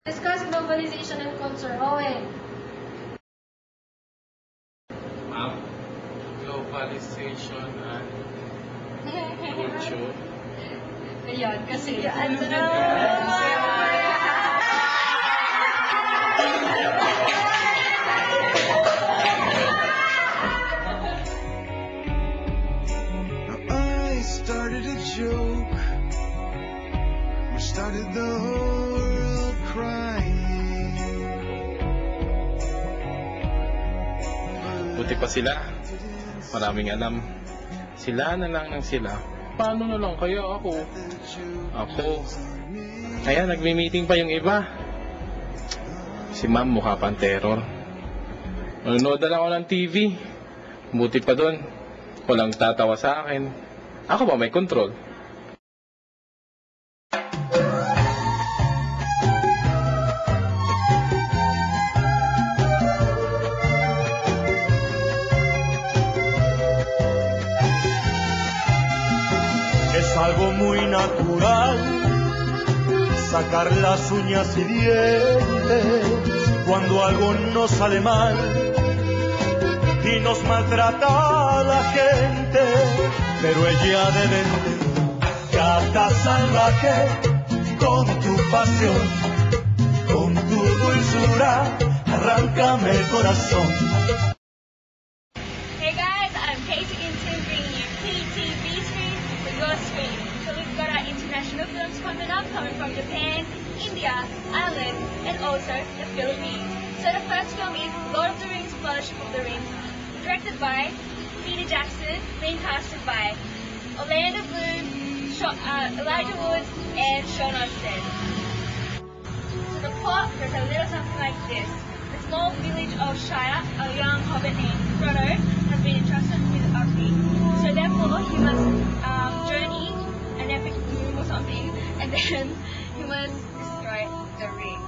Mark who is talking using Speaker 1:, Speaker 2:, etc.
Speaker 1: Discuss globalization and culture. Owen.
Speaker 2: Ma'am, globalization and culture.
Speaker 1: Ayun, kasi.
Speaker 3: I started a joke, or started the whole world crying.
Speaker 2: Buti pa sila. Maraming alam. Sila na lang ng sila. Paano na lang kaya ako? Kaya nagmi-meeting pa yung iba. Si ma'am mukha pang terror. Nanonood na lang ako ng TV. Buti pa doon. Walang tatawa sa akin. Ako ba may control?
Speaker 4: Es algo muy natural sacar las uñas y dientes cuando algo nos sale mal y nos maltrata a la gente, pero ella debe entender, gata salvaje, con tu pasión, con tu dulzura, arráncame el corazón.
Speaker 5: Hey guys, I'm Casey Inton bringing you PTV Screen with your screen. So we've got our international films coming up, coming from Japan, India, Ireland, and also the Philippines. So the first film is Lord of the Rings, Fellowship of the Ring, directed by Peter Jackson, main casted by Orlando Bloom, Elijah Wood, and Sean Astin. So the plot goes a little something like this. The small village of Shire, a young hobbit named Frodo, has been entrusted with a ring. So therefore, he must journey an epic room or something, and then he must destroy the ring.